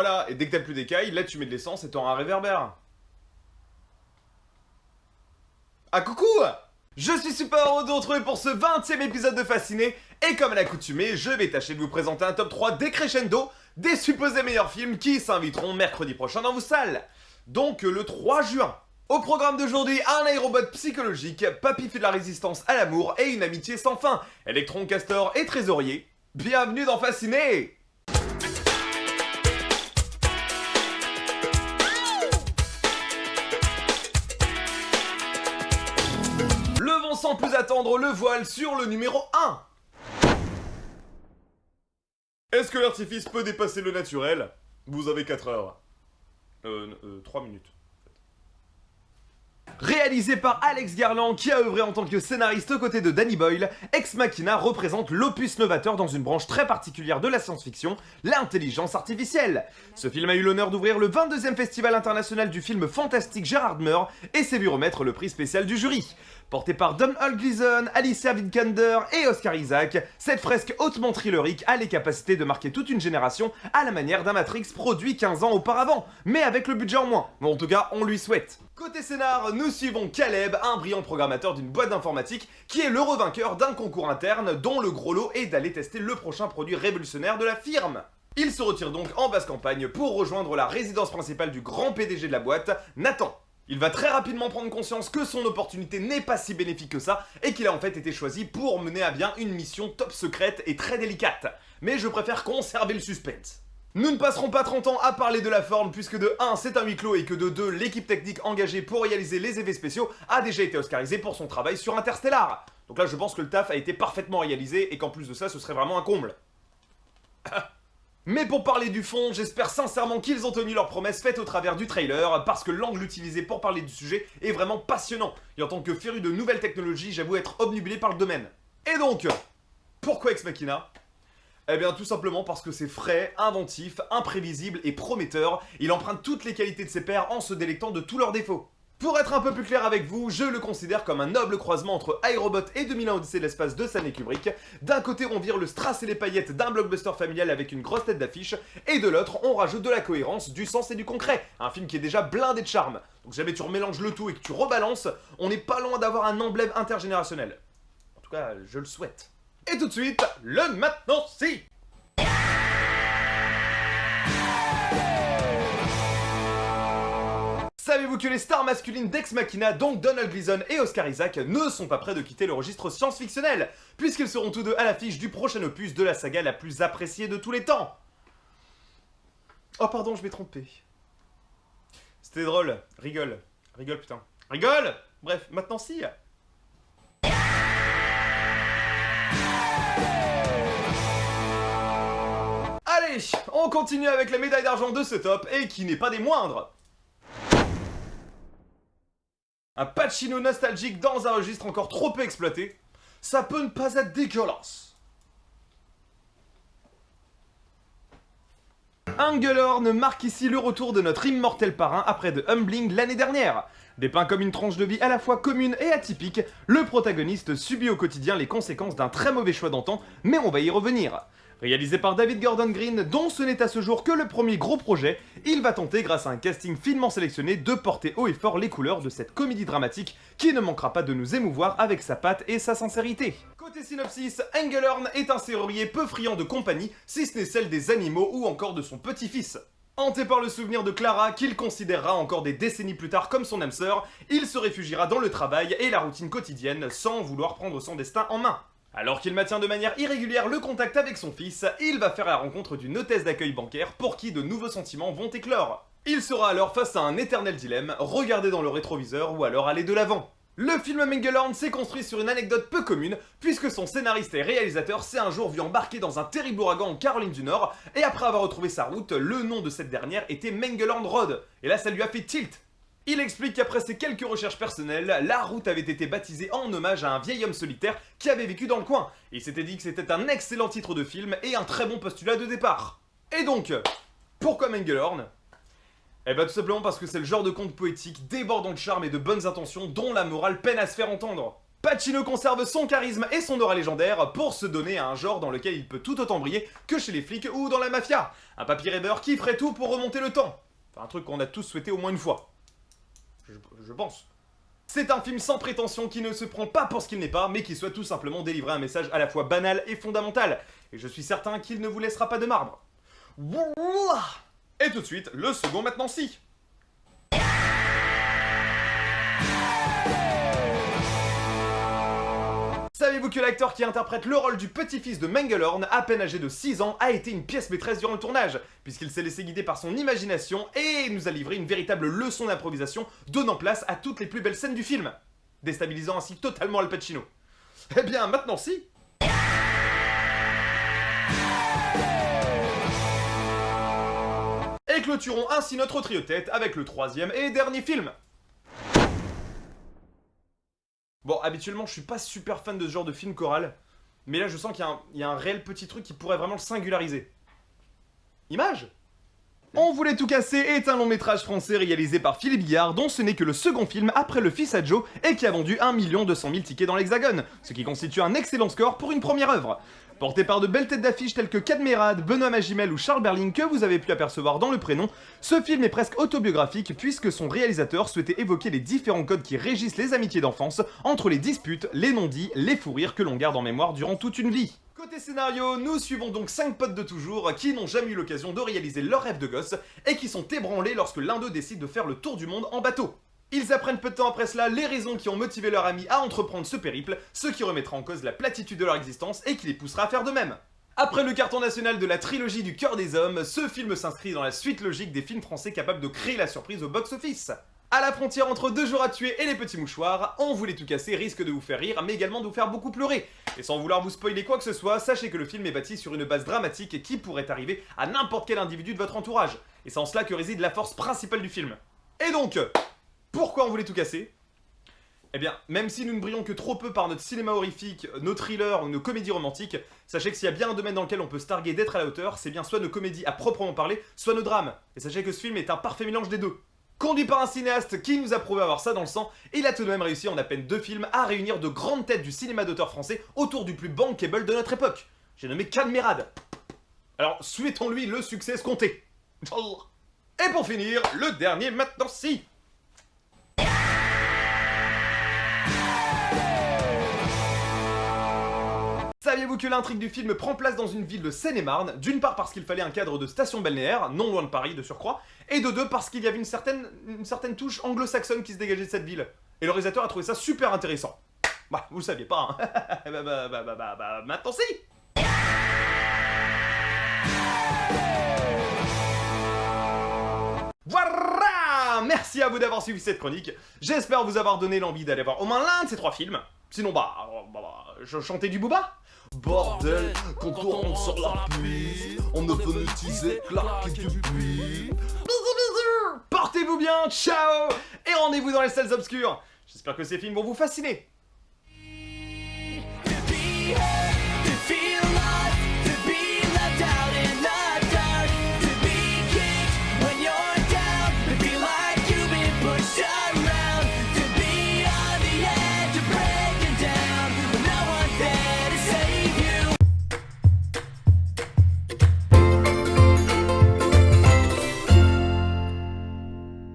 Voilà, et dès que t'as plus d'écailles, là tu mets de l'essence et t'auras un réverbère. Ah coucou! Je suis super heureux de vous retrouver pour ce 20e épisode de Fasciné, et comme à l'accoutumée, je vais tâcher de vous présenter un top 3 décrescendo des supposés meilleurs films qui s'inviteront mercredi prochain dans vos salles. Donc le 3 juin. Au programme d'aujourd'hui, un aérobot psychologique, Papy fait de la résistance à l'amour et une amitié sans fin, Electron, Castor et Trésorier. Bienvenue dans Fasciné! Levons sans plus attendre le voile sur le numéro 1. Est-ce que l'artifice peut dépasser le naturel? Vous avez 4 heures. 3 minutes. Réalisé par Alex Garland, qui a œuvré en tant que scénariste aux côtés de Danny Boyle, Ex Machina représente l'opus novateur dans une branche très particulière de la science-fiction, l'intelligence artificielle. Ce film a eu l'honneur d'ouvrir le 22e Festival international du film fantastique Gérard Meur et s'est vu remettre le prix spécial du jury. Porté par Domhnall Gleeson, Alicia Vikander et Oscar Isaac, cette fresque hautement thrillerique a les capacités de marquer toute une génération à la manière d'un Matrix produit 15 ans auparavant, mais avec le budget en moins. En tout cas, on lui souhaite. Côté scénar, nous suivons Caleb, un brillant programmateur d'une boîte d'informatique qui est l'heureux vainqueur d'un concours interne dont le gros lot est d'aller tester le prochain produit révolutionnaire de la firme. Il se retire donc en basse campagne pour rejoindre la résidence principale du grand PDG de la boîte, Nathan. Il va très rapidement prendre conscience que son opportunité n'est pas si bénéfique que ça et qu'il a en fait été choisi pour mener à bien une mission top secrète et très délicate. Mais je préfère conserver le suspense. Nous ne passerons pas 30 ans à parler de la forme puisque de 1 c'est un huis clos et que de 2 l'équipe technique engagée pour réaliser les effets spéciaux a déjà été oscarisée pour son travail sur Interstellar. Donc là je pense que le taf a été parfaitement réalisé et qu'en plus de ça ce serait vraiment un comble. Mais pour parler du fond, j'espère sincèrement qu'ils ont tenu leurs promesses faites au travers du trailer, parce que l'angle utilisé pour parler du sujet est vraiment passionnant. Et en tant que féru de nouvelles technologies, j'avoue être obnubilé par le domaine. Et donc, pourquoi Ex Machina? Eh bien tout simplement parce que c'est frais, inventif, imprévisible et prometteur. Il emprunte toutes les qualités de ses pairs en se délectant de tous leurs défauts. Pour être un peu plus clair avec vous, je le considère comme un noble croisement entre iRobot et 2001 Odyssée de l'espace de Stanley Kubrick. D'un côté on vire le strass et les paillettes d'un blockbuster familial avec une grosse tête d'affiche, et de l'autre on rajoute de la cohérence, du sens et du concret, un film qui est déjà blindé de charme. Donc jamais tu remélanges le tout et que tu rebalances, on n'est pas loin d'avoir un emblème intergénérationnel. En tout cas, je le souhaite. Et tout de suite, le maintenant si. Savez-vous que les stars masculines d'Ex Machina, donc Domhnall Gleeson et Oscar Isaac, ne sont pas prêts de quitter le registre science-fictionnel, puisqu'ils seront tous deux à l'affiche du prochain opus de la saga la plus appréciée de tous les temps. Oh pardon, je m'ai trompé. C'était drôle, rigole. Rigole putain. Rigole! Bref, maintenant si. Allez, on continue avec la médaille d'argent de ce top, et qui n'est pas des moindres. Un Pacino nostalgique dans un registre encore trop peu exploité, ça peut ne pas être dégueulasse. Angelhorn marque ici le retour de notre immortel parrain après The Humbling l'année dernière. Dépeint comme une tranche de vie à la fois commune et atypique, le protagoniste subit au quotidien les conséquences d'un très mauvais choix d'antan, mais on va y revenir. Réalisé par David Gordon Green, dont ce n'est à ce jour que le premier gros projet, il va tenter, grâce à un casting finement sélectionné, de porter haut et fort les couleurs de cette comédie dramatique qui ne manquera pas de nous émouvoir avec sa patte et sa sincérité. Côté synopsis, Angelhorn est un serrurier peu friand de compagnie, si ce n'est celle des animaux ou encore de son petit-fils. Hanté par le souvenir de Clara, qu'il considérera encore des décennies plus tard comme son âme sœur, il se réfugiera dans le travail et la routine quotidienne sans vouloir prendre son destin en main. Alors qu'il maintient de manière irrégulière le contact avec son fils, il va faire la rencontre d'une hôtesse d'accueil bancaire pour qui de nouveaux sentiments vont éclore. Il sera alors face à un éternel dilemme, regarder dans le rétroviseur ou alors aller de l'avant. Le film Angelhorn s'est construit sur une anecdote peu commune, puisque son scénariste et réalisateur s'est un jour vu embarquer dans un terrible ouragan en Caroline du Nord, et après avoir retrouvé sa route, le nom de cette dernière était Mangelhorn Road, et là ça lui a fait tilt. Il explique qu'après ses quelques recherches personnelles, la route avait été baptisée en hommage à un vieil homme solitaire qui avait vécu dans le coin. Il s'était dit que c'était un excellent titre de film et un très bon postulat de départ. Et donc, pourquoi Mangelhorn? Eh bah tout simplement parce que c'est le genre de conte poétique débordant de charme et de bonnes intentions dont la morale peine à se faire entendre. Pacino conserve son charisme et son aura légendaire pour se donner à un genre dans lequel il peut tout autant briller que chez les flics ou dans la mafia. Un papy rêveur qui ferait tout pour remonter le temps. Enfin, un truc qu'on a tous souhaité au moins une fois. Je pense. C'est un film sans prétention qui ne se prend pas pour ce qu'il n'est pas, mais qui souhaite tout simplement délivrer un message à la fois banal et fondamental. Et je suis certain qu'il ne vous laissera pas de marbre. Et tout de suite, le second maintenant si. Savez-vous que l'acteur qui interprète le rôle du petit-fils de Mangalorn, à peine âgé de 6 ans, a été une pièce maîtresse durant le tournage, puisqu'il s'est laissé guider par son imagination et nous a livré une véritable leçon d'improvisation, donnant place à toutes les plus belles scènes du film, déstabilisant ainsi totalement Al Pacino. Eh bien, maintenant si. Et clôturons ainsi notre trio tête avec le troisième et dernier film. Bon, habituellement, je suis pas super fan de ce genre de film choral, mais là, je sens qu'il y a un réel petit truc qui pourrait vraiment le singulariser. Image ? On voulait tout casser est un long métrage français réalisé par Philippe Guillard, dont ce n'est que le second film après Le Fils à Joe et qui a vendu 1 200 000 tickets dans l'Hexagone, ce qui constitue un excellent score pour une première œuvre. Porté par de belles têtes d'affiche telles que Cadmerade, Benoît Magimel ou Charles Berling que vous avez pu apercevoir dans le prénom, ce film est presque autobiographique puisque son réalisateur souhaitait évoquer les différents codes qui régissent les amitiés d'enfance entre les disputes, les non-dits, les fous rires que l'on garde en mémoire durant toute une vie. Côté scénario, nous suivons donc 5 potes de toujours qui n'ont jamais eu l'occasion de réaliser leur rêve de gosse et qui sont ébranlés lorsque l'un d'eux décide de faire le tour du monde en bateau. Ils apprennent peu de temps après cela les raisons qui ont motivé leur ami à entreprendre ce périple, ce qui remettra en cause la platitude de leur existence et qui les poussera à faire de même. Après le carton national de la trilogie du cœur des hommes, ce film s'inscrit dans la suite logique des films français capables de créer la surprise au box-office. À la frontière entre Deux jours à tuer et Les Petits Mouchoirs, On voulait tout casser risque de vous faire rire, mais également de vous faire beaucoup pleurer. Et sans vouloir vous spoiler quoi que ce soit, sachez que le film est bâti sur une base dramatique qui pourrait arriver à n'importe quel individu de votre entourage. Et c'est en cela que réside la force principale du film. Et donc, pourquoi On voulait tout casser ? Eh bien, même si nous ne brillons que trop peu par notre cinéma horrifique, nos thrillers ou nos comédies romantiques, sachez que s'il y a bien un domaine dans lequel on peut se targuer d'être à la hauteur, c'est bien soit nos comédies à proprement parler, soit nos drames. Et sachez que ce film est un parfait mélange des deux. Conduit par un cinéaste qui nous a prouvé avoir ça dans le sang, il a tout de même réussi en à peine 2 films à réunir de grandes têtes du cinéma d'auteur français autour du plus bankable de notre époque. J'ai nommé Cadmerade. Alors, souhaitons-lui le succès escompté. Et pour finir, le dernier maintenant si. Saviez-vous que l'intrigue du film prend place dans une ville de Seine-et-Marne, d'une part parce qu'il fallait un cadre de station balnéaire, non loin de Paris de surcroît, et de deux parce qu'il y avait une certaine touche anglo-saxonne qui se dégageait de cette ville. Et le réalisateur a trouvé ça super intéressant. Bah, vous le saviez pas, hein. Maintenant si. Voilà. Merci à vous d'avoir suivi cette chronique. J'espère vous avoir donné l'envie d'aller voir au moins l'un de ces 3 films. Sinon, je chantais du Booba. Bordel, quand on rentre sur la piste, on ne veut utiliser claquer du buis. Bisous. Portez-vous bien, ciao. Et rendez-vous dans les salles obscures. J'espère que ces films vont vous fasciner.